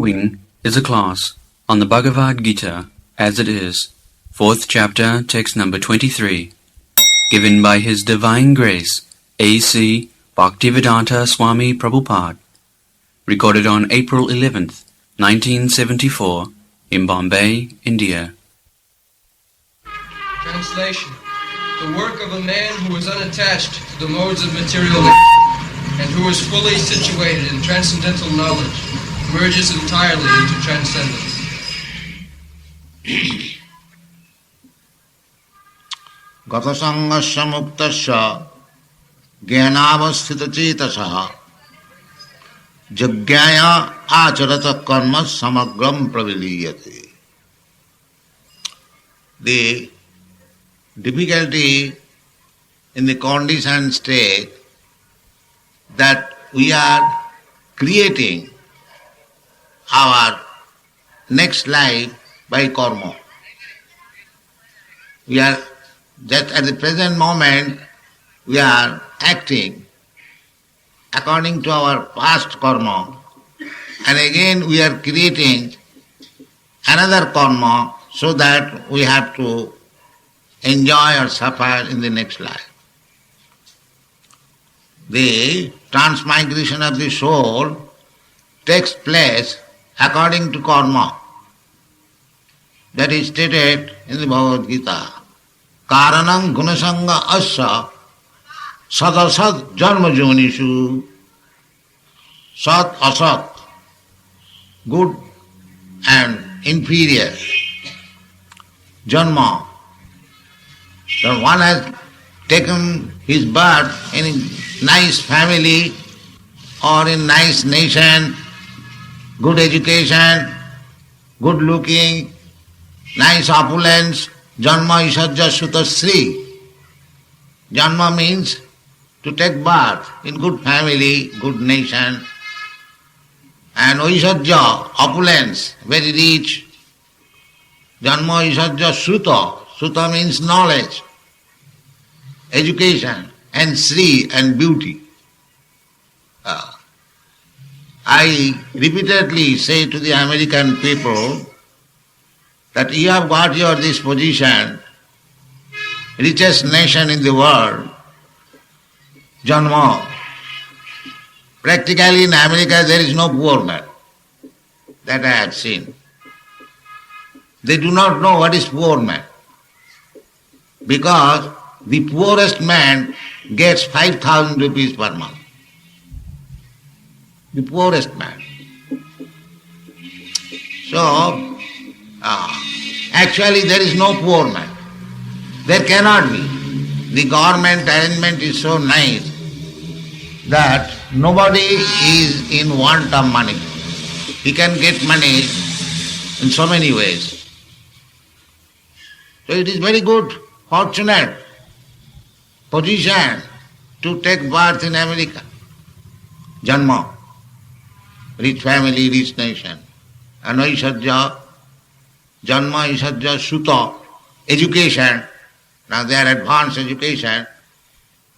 following is a class on the Bhagavad Gita as it is, 4th chapter, text number 23, given by His Divine Grace, A.C. Bhaktivedanta Swami Prabhupada, recorded on April 11th, 1974, in Bombay, India. Translation. The work of a man who is unattached to the modes of material life and who is fully situated in transcendental knowledge merges entirely into transcendence. Gatasangasya muktasya jnanavasthita cetasah jagyaya acharata karma samagram praviliyate. The difficulty in the conditioned state that we are creating our next life by karma. We are just at the present moment we are acting according to our past karma, and again we are creating another karma so that we have to enjoy or suffer in the next life. The transmigration of the soul takes place according to karma. That is stated in the Bhagavad Gita. Karanam gunasanga asya sadasad janma jonishu sat asat, good and inferior janma. So one has taken his birth in a nice family or in nice nation, good education, good looking, nice opulence, janma isajja sutasri. Janma means to take birth in good family, good nation, and isajja, opulence, very rich. Janma isajja suta. Suta means knowledge, education, and Sri and beauty. I repeatedly say to the American people that you have got this position, richest nation in the world, Janma. Practically in America there is no poor man. That I have seen. They do not know what is poor man. Because the poorest man gets 5,000 rupees per month. The poorest man. So, actually there is no poor man. There cannot be. The government arrangement is so nice that nobody is in want of money. He can get money in so many ways. So it is very good, fortunate position to take birth in America. Janma, rich family, rich nation. Anaisajja, Janma Isajja Suta, education. Now they are advanced education,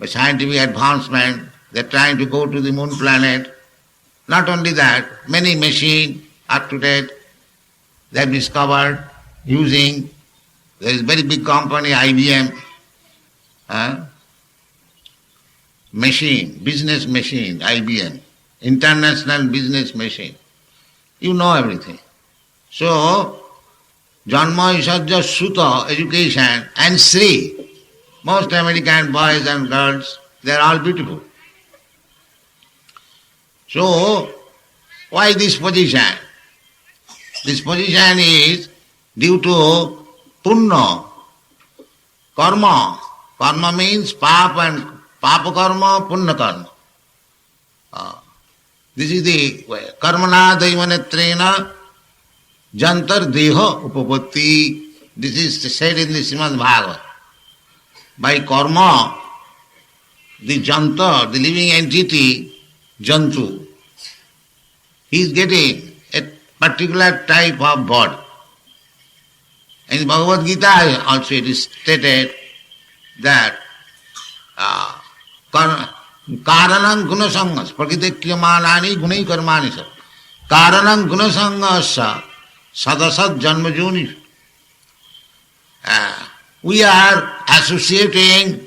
by scientific advancement, they are trying to go to the moon planet. Not only that, many machines up to date, they have discovered using, there is very big company, IBM, machine, business machine, IBM, international business machine. You know everything. So, Janma Isajja Suta, education, and Sri. Most American boys and girls, they are all beautiful. So, why this position? This position is due to punna, karma. Karma means papa and papa karma, punna karma. This is the way. Karmana daivanetrena jantar deha upapatti. This is said in the Srimad Bhagavad. By karma, the jantar, the living entity, jantu, he is getting a particular type of body. In Bhagavad Gita also it is stated that karanam gunasangas prakritikyamanani gunai karmani sab. Karanam gunasangasya sadasat janmajuni. We are associating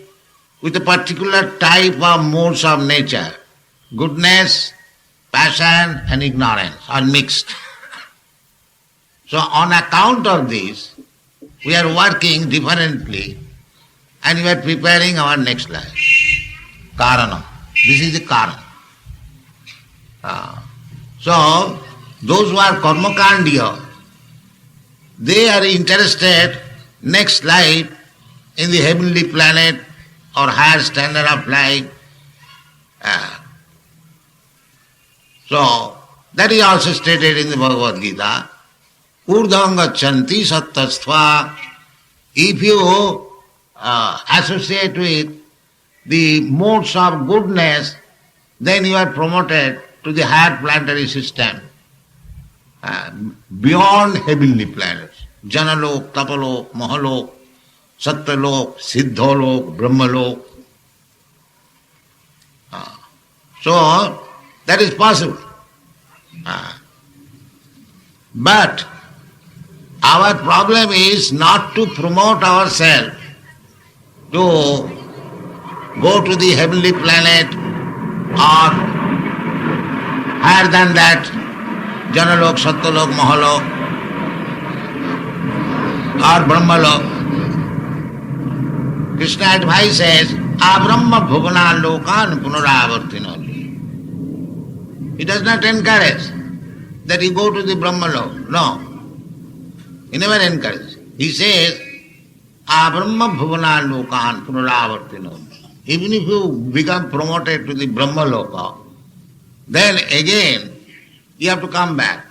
with a particular type of modes of nature. Goodness, passion and ignorance are mixed. So on account of this, we are working differently and we are preparing our next life. Karanam. This is the Karanam. So, those who are karmakandiya, they are interested next life in the heavenly planet or higher standard of life. So, that is also stated in the Bhagavad Gita. Urdhvam gachanti sattastva. If you associate with the modes of goodness, then you are promoted to the higher planetary system, beyond heavenly planets. Janalok, Tapalok, Mahalok, Satyalok, Siddholok, Brahmalok. So, that is possible. But our problem is not to promote ourselves to go to the heavenly planet or higher than that, Janalok, Satyalok, Mahalok or Brahmalok. Krishna advises, Abrahma bhuvana lokan punaravartinoli. He does not encourage that you go to the Brahmalok. No. He never encourages. He says, Abrahma bhuvana lokan punaravartinoli. Even if you become promoted to the Brahmaloka, then again you have to come back.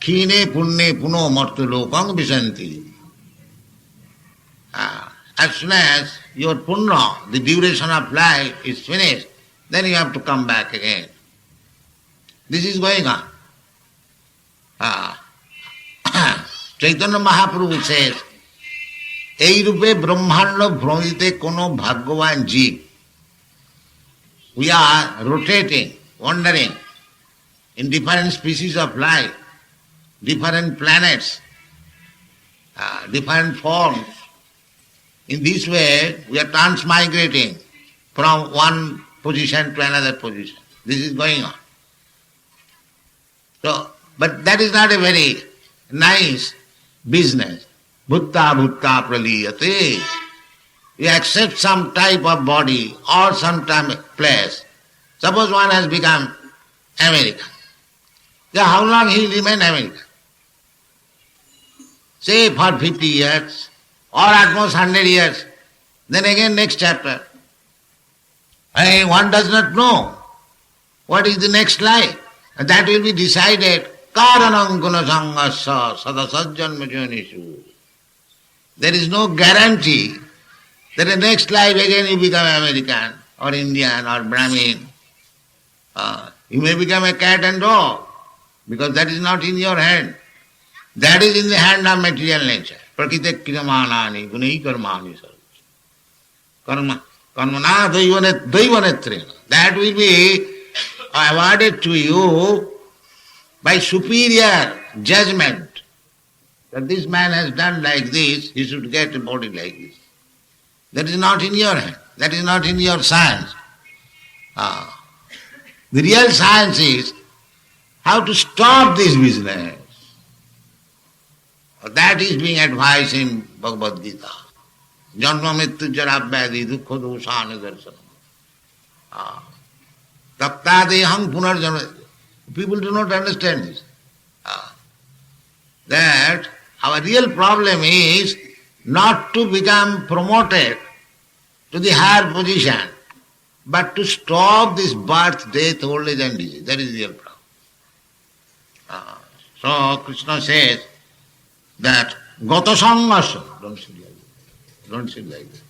Khine punne puno martu lokang visanti. As soon as your punna, the duration of life is finished, then you have to come back again. This is going on. Chaitanya Mahaprabhu says, এই রূপে ব্রহ্মাণ্ড ভ্রমিতে কোনো ভাগ্যবান জীব. We are rotating, wandering in different species of life, different planets, different forms. In this way, we are transmigrating from one position to another position. This is going on. So, but that is not a very nice business. Bhutta bhutta praliyate. You accept some type of body or some type of place. Suppose one has become American. Yeah, how long he will remain American? Say for 50 years or at most 100 years. Then again next chapter. One does not know what is the next life. And that will be decided. Karanam gunasangasya sadasajjanmajonishu. There is no guarantee that the next life again you become American or Indian or Brahmin. You may become a cat and dog because that is not in your hand. That is in the hand of material nature. Prakite kriyamanani gunai karmani sarvas. Karmana daivanetrena. That will be awarded to you by superior judgment. That this man has done like this, he should get a body like this. That is not in your hand. That is not in your science. The real science is how to stop this business. That is being advised in Bhagavad Gita. Janma mrityu jara vyadhi dukkha dosana darsana. Taptadeham punarjanma. People do not understand this. That our real problem is not to become promoted to the higher position, but to stop this birth, death, old age and disease. That is the real problem. So Krishna says that Gata Sangasya, don't sit like that. Don't sit like that.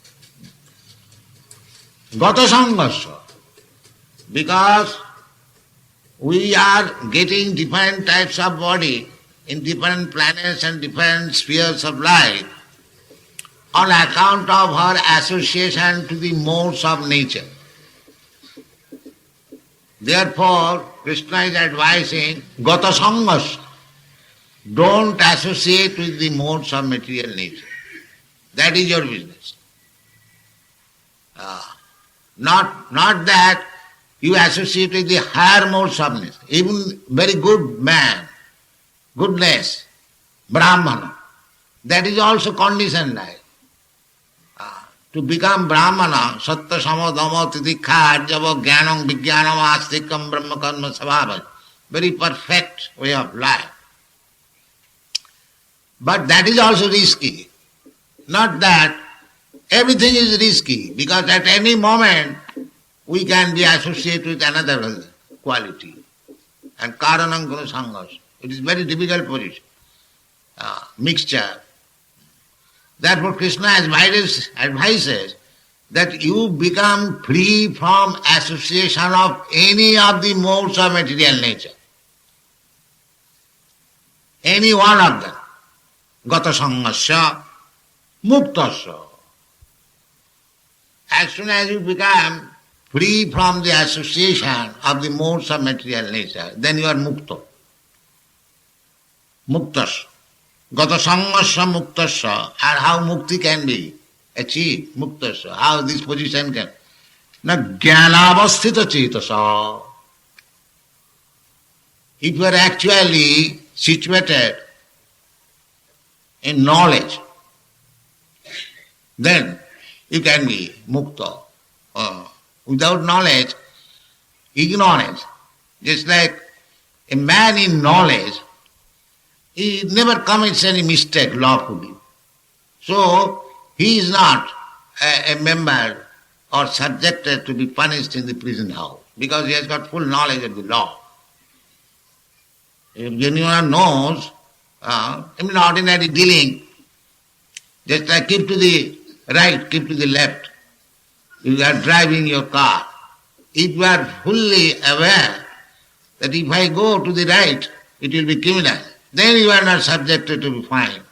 Gata Sangasya, because we are getting different types of body in different planets and different spheres of life on account of her association to the modes of nature. Therefore, Krishna is advising Gata Sangas. Don't associate with the modes of material nature. That is your business. Not that you associate with the higher modes of nature. Even very good man, goodness, Brahmana, that is also conditioned life. To become Brahmana, Sattva Sama Dhamma Titikha Arjava Jnanam Vijnanam Astikam Brahma Karma Svabha, very perfect way of life. But that is also risky. Not that everything is risky, because at any moment we can be associated with another quality. And Karanam Guna Sangas. It is very difficult position. Mixture. Therefore Krishna advises that you become free from association of any of the modes of material nature. Any one of them. Gata sangasya, muktasya. As soon as you become free from the association of the modes of material nature, then you are mukta. Muktasya. Gata sangasya muktasya. And how mukti can be achieved? Muktasya. How this position can. Na jnanavasthita cetasa. If you are actually situated in knowledge, then you can be mukta. Without knowledge, ignorance. Just like a man in knowledge, he never commits any mistake lawfully. So, he is not a member or subjected to be punished in the prison house, because he has got full knowledge of the law. If anyone knows, in ordinary dealing, just like keep to the right, keep to the left. You are driving your car. If you are fully aware that if I go to the right, it will be criminal, then you are not subjected to be fined.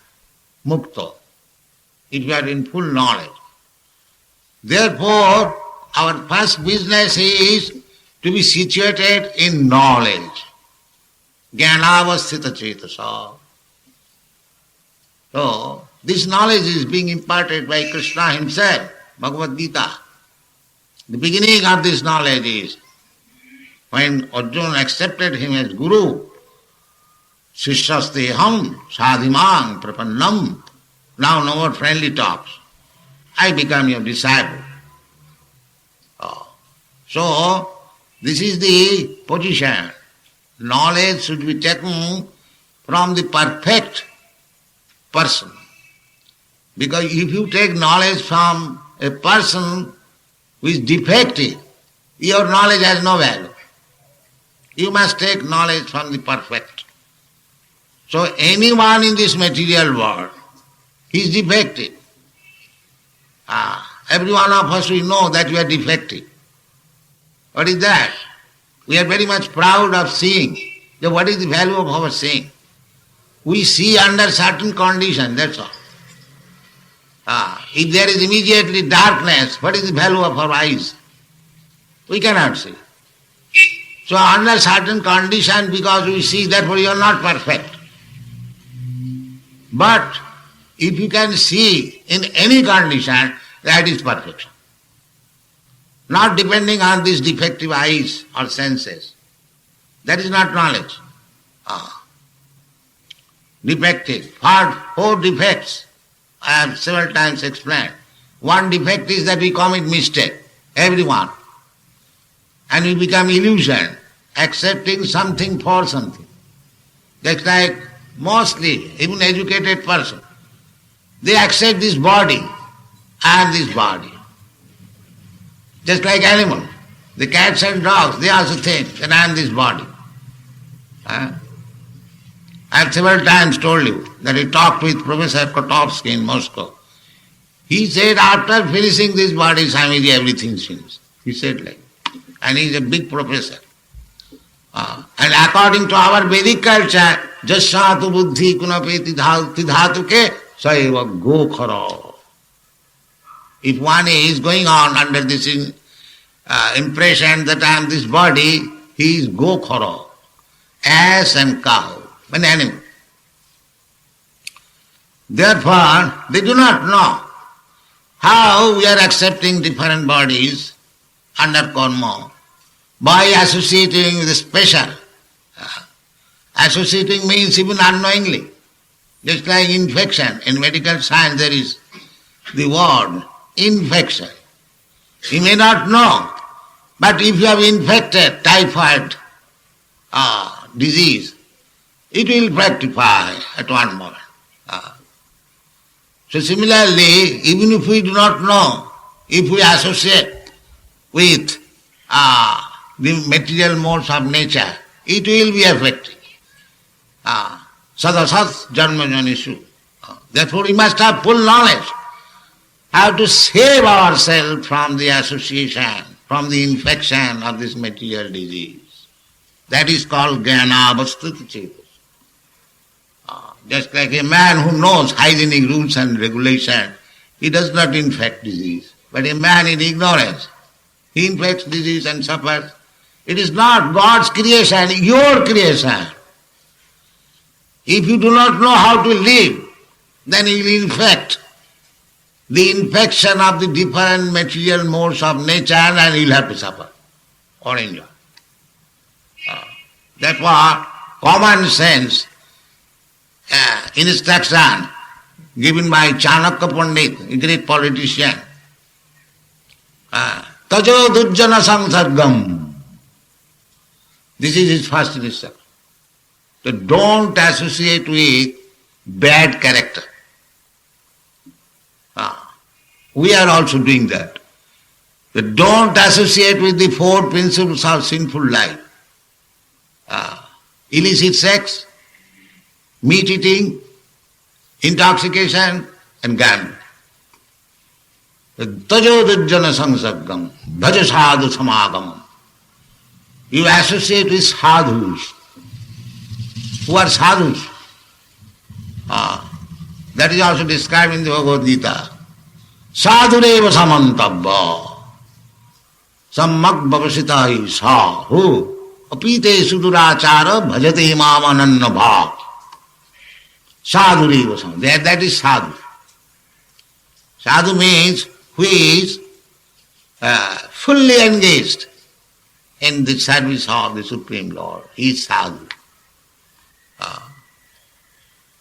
Mukta. If you are in full knowledge. Therefore, our first business is to be situated in knowledge. Jnanavasthita cetasa. So, this knowledge is being imparted by Krishna himself, Bhagavad Gita. The beginning of this knowledge is when Arjuna accepted him as Guru, Sishyasteham sadhimang prapannam. Now no more friendly talks. I become your disciple. So, this is the position. Knowledge should be taken from the perfect person. Because if you take knowledge from a person who is defective, your knowledge has no value. You must take knowledge from the perfect. So anyone in this material world, he is defective. Every one of us will know that we are defective. What is that? We are very much proud of seeing. So what is the value of our seeing? We see under certain conditions, that's all. If there is immediately darkness, what is the value of our eyes? We cannot see. So under certain condition, because we see, therefore you are not perfect. But if you can see in any condition, that is perfection. Not depending on these defective eyes or senses. That is not knowledge. Defective. Four defects I have several times explained. One defect is that we commit mistake, everyone. And we become illusion, accepting something for something. Just like mostly, even educated person, they accept this body and this body. Just like animal, the cats and dogs, they also think that I am this body. I have several times told you that I talked with Professor Kotovsky in Moscow. He said after finishing this body, Swamiji, everything finished. He said like, and he is a big professor. And according to our Vedic culture, Jasatu buddhi kunapeti dhatuke saiva gokhara. If one is going on under this impression that I am this body, He is gokhara, ass and cow, an animal. Therefore, they do not know how we are accepting different bodies under karma by associating with special. Associating means even unknowingly. Just like infection. In medical science there is the word infection. You may not know, but if you have infected typhoid disease, it will rectify at one moment. So similarly, even if we do not know, if we associate with the material modes of nature, it will be affected. Sadasat janma janishu. Therefore we must have full knowledge how to save ourselves from the association, from the infection of this material disease. That is called jnana avastita chetas. Just like a man who knows hygienic rules and regulations, he does not infect disease. But a man in ignorance, he infects disease and suffers. It is not God's creation, your creation. If you do not know how to live, then you will infect the infection of the different material modes of nature and you will have to suffer or enjoy. Therefore, common sense instruction given by Chanakya Pandit, a great politician, tajo dujjana sangsargam. This is his first instruction. So don't associate with bad character. We are also doing that. So don't associate with the four principles of sinful life. Illicit sex, meat eating, intoxication and gambling. Tajo dujjana sangsargam, bhaja sadhu samagamam. You associate with sadhus. Who are sadhus? That is also described in the Bhagavad Gita. Sadhureva samantavva sammak bhavasita hi sahu apite sudurachara bhajate mamananna bhav. Sadhureva samantavva. That is sadhu. Sadhu means who is fully engaged in the service of the Supreme Lord. He is sadhu.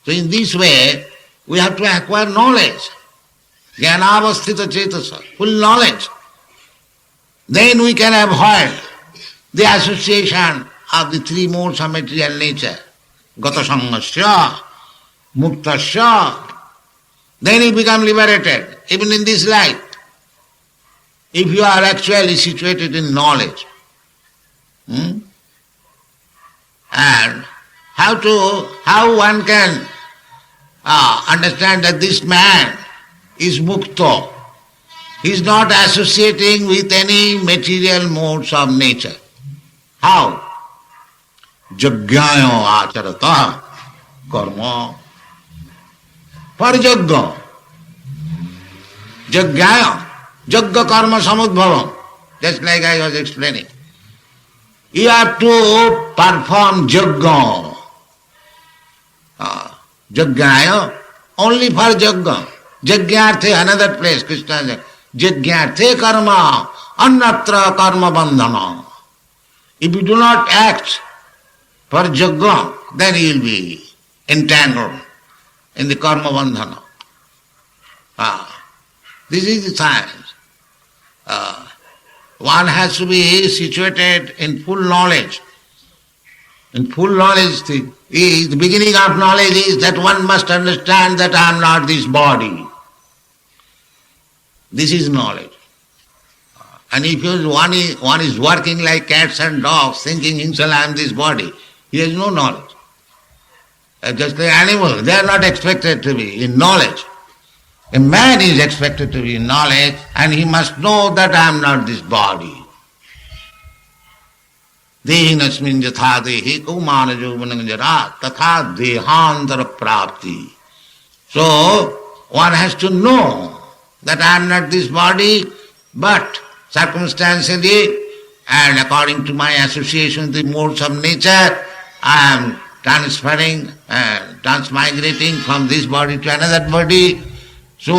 So in this way, we have to acquire knowledge. Jnanavastita cetasa, full knowledge. Then we can avoid the association of the three modes of material nature. Gata sangasya, muktasya. Then you become liberated, even in this life. If you are actually situated in knowledge. And how one can understand that this man is mukta. He is not associating with any material modes of nature. How? Jagyayo acharata karma. For jagya. Jagyayo. Jagya karma samudbhavam. Just like I was explaining. You have to perform jagya. Jagyaya, only for jagya. Jagyarthe, another place, Krishna said, Jagyarthe karma, annatra karma bandhana. If you do not act for jagya, then you will be entangled in the karma bandhana. This is the science. One has to be situated in full knowledge. In full knowledge, the beginning of knowledge is that one must understand that I am not this body. This is knowledge. And if one is working like cats and dogs, thinking himself I am this body, he has no knowledge. Just like animals, they are not expected to be in knowledge. A man is expected to be in knowledge and he must know that I am not this body. Dehinasmin jatha dehi kaumana jovananjara tatha dehantara prapti. So, one has to know that I am not this body, but circumstantially and according to my association with the modes of nature, I am transferring, transmigrating from this body to another body. So,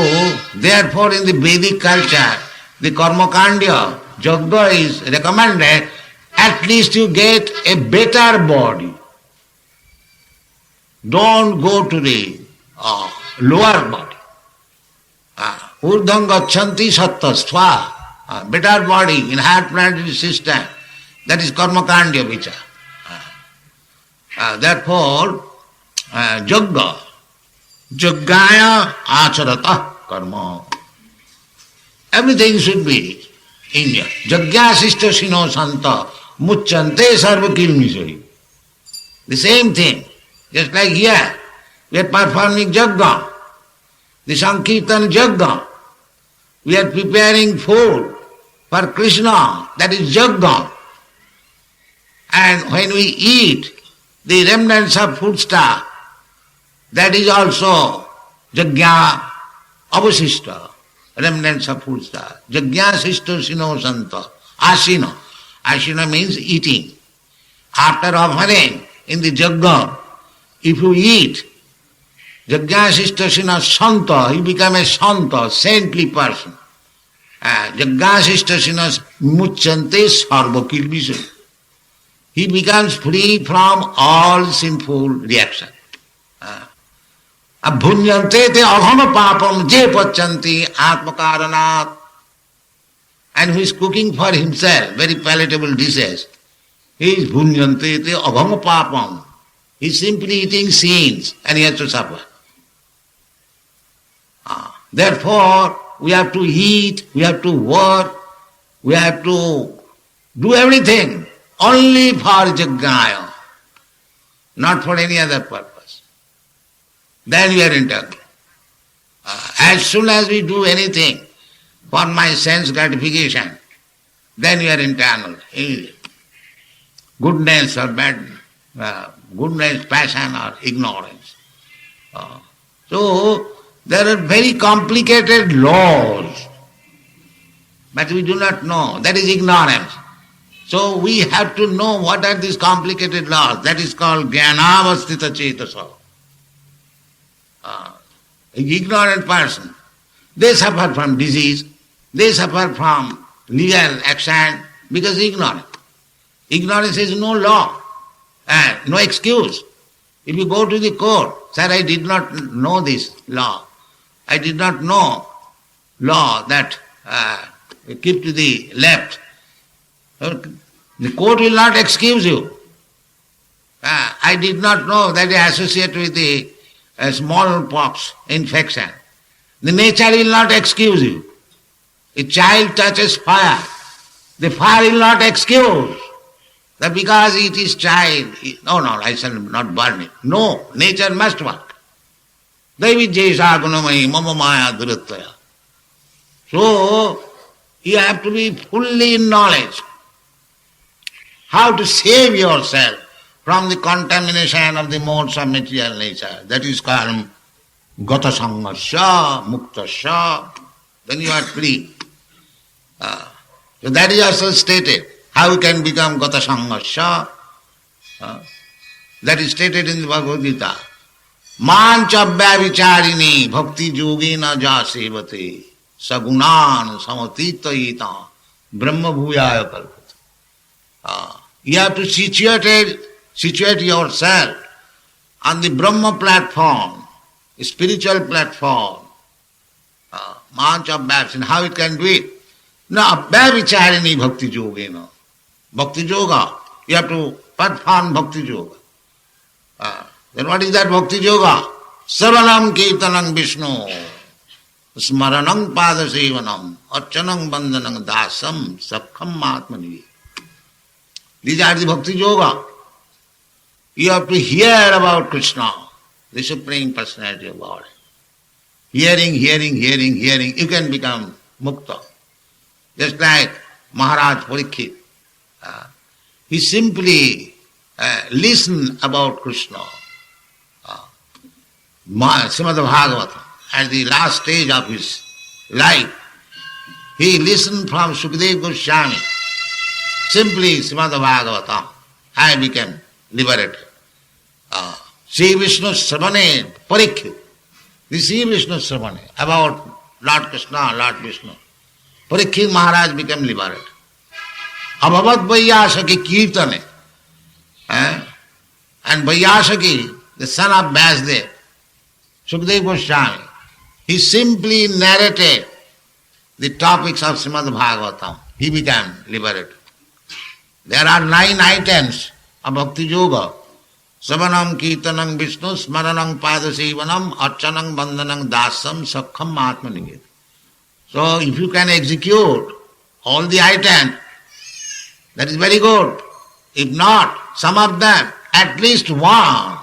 therefore in the Vedic culture, the Karmakandya, Yajna is recommended, at least you get a better body. Don't go to the lower body. Urdham gachanti sattva, better body in higher planetary system. That is Karmakandya vicha. Therefore, Yajna, Yajnaya acharata karma. Everything should be in here. Yajna sishta sino santa mucchante sarva kilmisari. The same thing. Just like here, we are performing Yajna, the Sankirtan Yajna. We are preparing food for Krishna, that is Yajna. And when we eat the remnants of food stuff, that is also Yajna avasishta, remnants of food stuff. Yajna sishta sino santa, asina. Asina means eating. After offering in the Yajna, if you eat, Yajna sishta sino santa, you become a santa, saintly person. Yajna sishta sino mucchante sarva kilvisam. He becomes free from all sinful reaction. Abhunyante te aghama papam je pachanti atmakaranat. And who is cooking for himself very palatable dishes, he is bhunyante te aghama papam. He is simply eating sins and he has to suffer. Therefore, we have to eat, we have to work, we have to do everything only for Yajnaya, not for any other purpose. Then we are eternal. As soon as we do anything for my sense gratification, then we are eternal. Goodness or bad, goodness, passion or ignorance. So, there are very complicated laws, but we do not know. That is ignorance. So we have to know what are these complicated laws. That is called jnanavastita cetasa. An ignorant person, they suffer from disease, they suffer from legal action because ignorant. Ignorance is no law, no excuse. If you go to the court, sir, I did not know this law. I did not know law that keep to the left. The court will not excuse you. I did not know that they associate with the smallpox infection. The nature will not excuse you. A child touches fire, the fire will not excuse that because it is child. No, I shall not burn it. No, nature must work. Daivi jesha gunamai mama maya durattvaya. So, you have to be fully in knowledge how to save yourself from the contamination of the modes of material nature. That is called gata sangasya, muktasya. Then you are free. So that is also stated. How you can become gata sangasya? That is stated in the Bhagavad Gita. Manchabhya vicharini bhakti yogena ja sevate sagunan samatitayita brahma bhuyaya kalpata. You have to situate yourself on the Brahma platform, spiritual platform. Manchabhya, and how it can do it? Now, abhya vicharini bhakti yogena. Bhakti yoga, you have to perform bhakti yoga. Then what is that bhakti yoga? Sarvanam kirtanam Vishnu, smaranam padasevanam, archanam bandhanam dasam, sakham atmani. These are the bhakti yoga. You have to hear about Krishna, the Supreme Personality of God. Hearing, you can become mukta. Just like Maharaj Parikshit. He simply listened about Krishna. Srimad Bhagavatam, at the last stage of his life, he listened from Sukadeva Goswami. simply Srimad Bhagavatam, I became liberated. Sri Vishnu Sravane Parikhi. The Sri Vishnu Sravane about Lord Krishna, Lord Vishnu. Parikhi Maharaj became liberated. Abhavat Vaiyasaki Kirtane. And Vaiyasaki, the son of Vyasdev, Sukadeva Goswami, he simply narrated the topics of Srimad Bhagavatam. He became liberated. There are 9 items of Bhakti Yoga. Savanam Kirtanam Vishnu, Smaranam Padasevanam, Archanam Bandhanam Dasam, Sakham Atmanigit. So if you can execute all the items, that is very good. If not, some of them, at least one.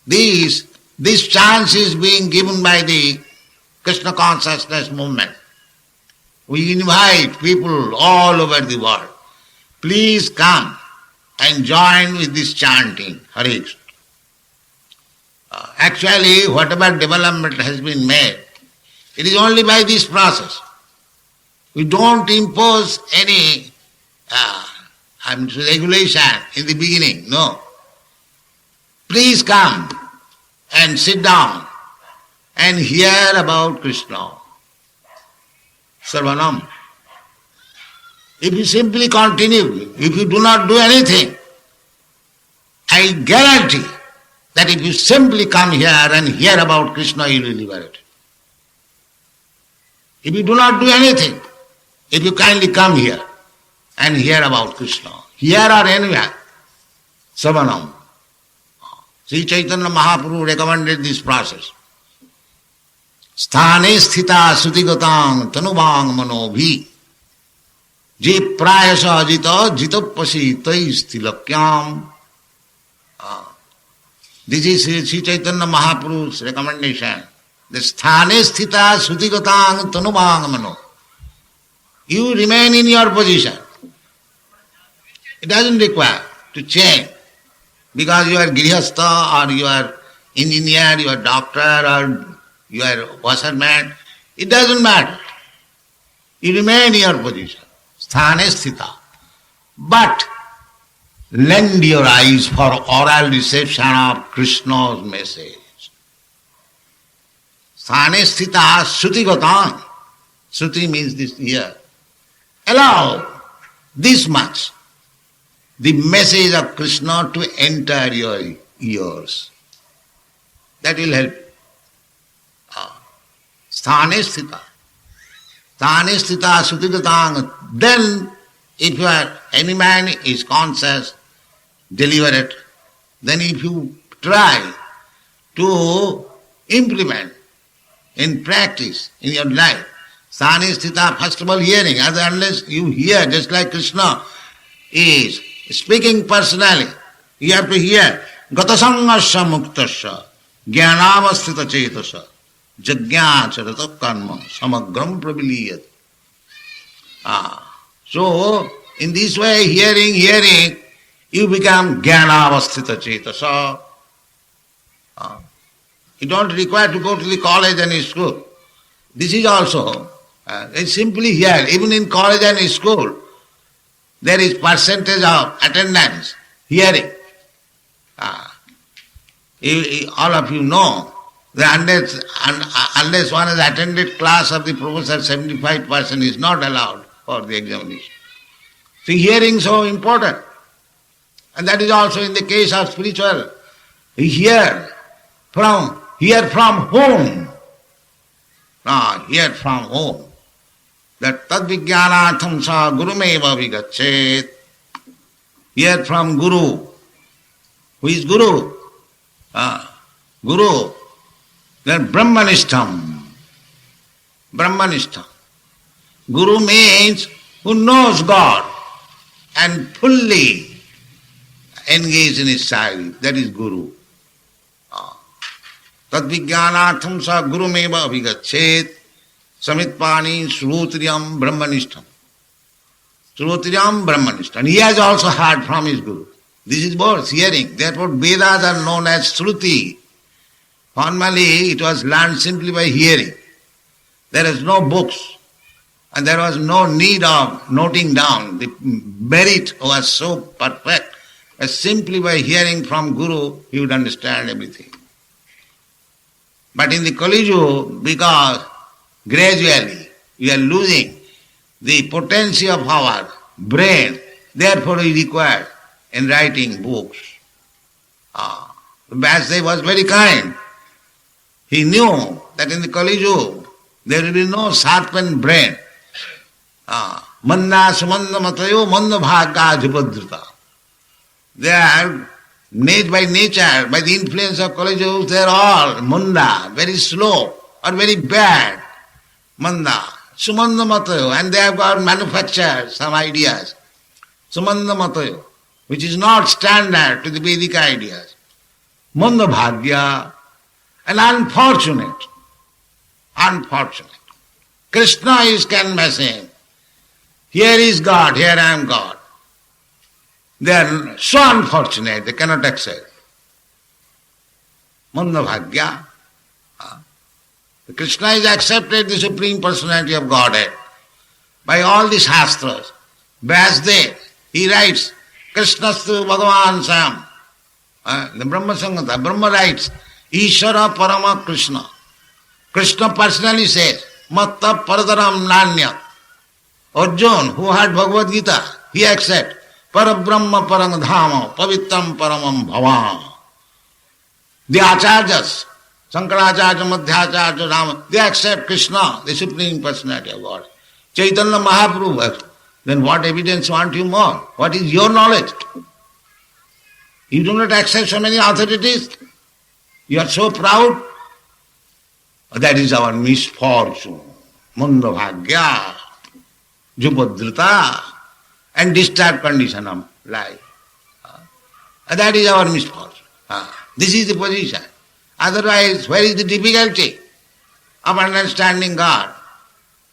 This chance is being given by the Krishna consciousness movement. We invite people all over the world. Please come and join with this chanting, Hare Krishna. Actually, whatever development has been made, it is only by this process. We don't impose any regulation in the beginning, no. Please come and sit down and hear about Krishna. Sarvanam. If you simply continue, if you do not do anything, I guarantee that if you simply come here and hear about Krishna, you will be liberated. If you do not do anything, if you kindly come here and hear about Krishna, here or anywhere, Savanam. Sri Chaitanya Mahaprabhu recommended this process. Sthane sthita sutigatang tanubang manobhi je prayasa jita jitapasi taistilakyam. This is Sri Chaitanya Mahaprabhu's recommendation. The sthane sthita sutigatang tanubang mano. You remain in your position. It doesn't require to change. Because you are grihastha or you are engineer, you are doctor or you are washerman, it doesn't matter. You remain in your position. Sthane sthita. But lend your eyes for oral reception of Krishna's message. Sthane sthita srutigatan. Sruti means this ear. Allow this much. The message of Krishna to enter your ears. That will help. Sthane sthita. Sthane sthita sutigatang. Then, if any man is conscious, deliberate, then if you try to implement in practice in your life, sthane sthita, first of all hearing, unless you hear, just like Krishna is speaking personally, you have to hear gatasangasya muktasya jnanavasthita chetasya jajñācharata karma samagram praviliyat. So, in this way, hearing, you become jnanavasthita chetasya. You don't require to go to the college and school. This is also, it's simply here, even in college and school, there is percentage of attendance, hearing. All of you know that unless one has attended class of the professor, 75% is not allowed for the examination. So hearing is so important. And that is also in the case of spiritual. Hear from whom? Hear from whom? That tadvijnanatham sa gurumeva vigachet. Hear from Guru. Who is Guru? Guru. Then Brahmanishtam. Brahmanishtam. Guru means who knows God and fully engaged in his service. That is Guru. Tadvijnanatham sa gurumeva vigachet. Samitpani Srutriyam Brahmanishtam. Srutriyam Brahmanishtam. He has also heard from his Guru. This is both hearing. Therefore, Vedas are known as Shruti. Formerly, it was learned simply by hearing. There is no books. And there was no need of noting down. The merit was so perfect that simply by hearing from Guru, he would understand everything. But in the Kali Yuga, because gradually we are losing the potency of our brain, therefore we require in writing books. Vyasadeva was very kind. He knew that in the Kali Yuga there will be no sharpened brain. Manda sumanda matayo manda bhagga jubadruta. They are made by nature, by the influence of Kali Yuga, they are all manda, very slow or very bad. Manda, sumanda matayo, and they have got manufactured some ideas. Sumanda matayo, which is not standard to the Vedic ideas. Manda bhagya, and unfortunate. Krishna is canvassing. Here is God, here I am God. They are so unfortunate, they cannot accept. Manda bhagya. Krishna is accepted, the Supreme Personality of Godhead, by all the Shastras. Vyasadeva, he writes, Krishnastu Bhagavan Sam. The Brahma Sangata, Brahma writes, Ishvara Parama Krishna. Krishna personally says, Matta Paradaram Nanya. Arjuna, who had Bhagavad Gita, he accepts, Parabrahma Parangadhama, Pavitram Paramam Bhavam. The Acharyas, Shankaracharya, Madhyacharya, Rama, they accept Krishna, the Supreme Personality of God. Chaitanya Mahaprabhu, then what evidence want you more? What is your knowledge? You do not accept so many authorities. You are so proud. That is our misfortune. Manda bhagya, jubadrita, and disturbed condition of life. That is our misfortune. This is the position. Otherwise, where is the difficulty of understanding God?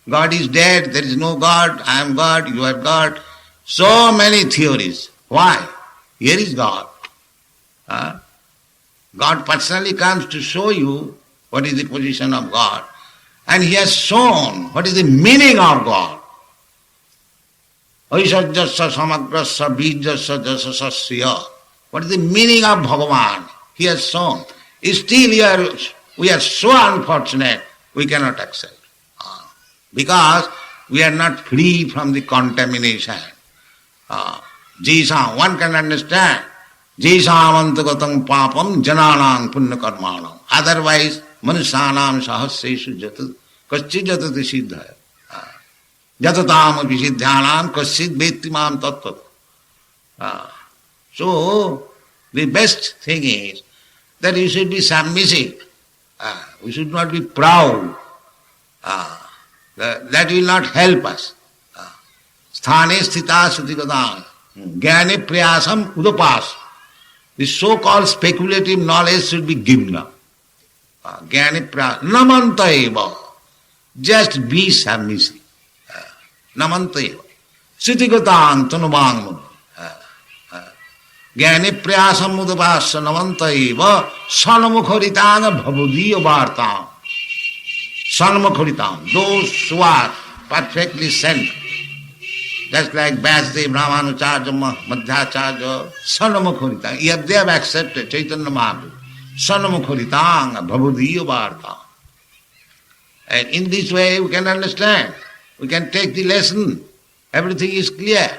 God is dead, there is no God, I am God, you are God. So many theories. Why? Here is God. God personally comes to show you what is the position of God. And He has shown what is the meaning of God. Aishajyasya samagrasya bijasya jasasya. What is the meaning of Bhagavan? He has shown. Still we are so unfortunate, we cannot accept. Because we are not free from the contamination. Jisam, one can understand. Jaisamantagatam papam jananam punya karmanam. Otherwise, manusyanam sahasreshu jatad kaschid jatati siddhaya. Jatatam apisidhyanam kaschid vettimam tattvat. So, the best thing is that you should be submissive. We should not be proud. That will not help us. Sthane sthita sutigadam. Jnane priyasam udapas. The so-called speculative knowledge should be given up. Jnane priyasam. Namanta eva. Just be submissive. Namanta eva. Sutigadam tanubangam. Jnane priyasam udapas namanta eva. Sanamukharitana bhavadiya vartam. Sanamukharitana. Those who are perfectly sent. Just like Vyasadeva, Ramanujarya, Madhyacharya, Sanamukharitang. They have accepted Chaitanya Mahaprabhu. Sanamukharitang, Bhavadiya Varta. And in this way we can understand. We can take the lesson. Everything is clear.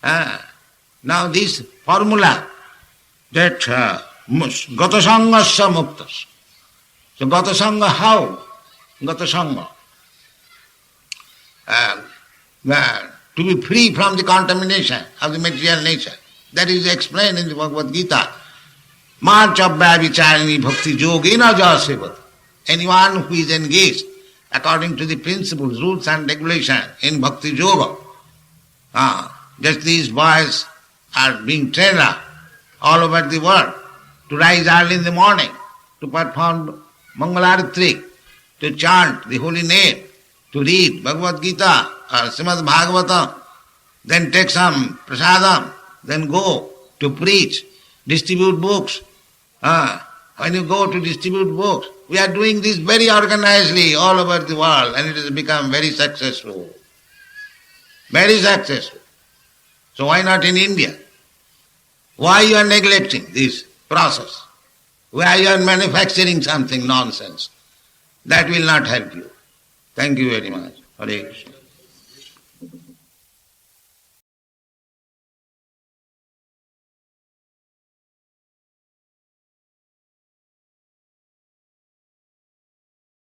Now this formula that Gatasangasya Muktas. So Gatasanga how? Gatasanga. To be free from the contamination of the material nature. That is explained in the Bhagavad Gita. Marchabhya vicharini bhakti yogena jasevat. Anyone who is engaged according to the principles, rules and regulations in bhakti yoga. Just these boys are being trained up all over the world to rise early in the morning, to perform Mangalarati, to chant the holy name, to read Bhagavad Gita, Srimad Bhagavatam, then take some prasadam, then go to preach, distribute books. When you go to distribute books, We are doing this very organizedly all over the world and it has become very successful. Very successful. So why not in India? Why you are neglecting this process? Why you are manufacturing something nonsense? That will not help you. Thank you very much. Hare Krishna.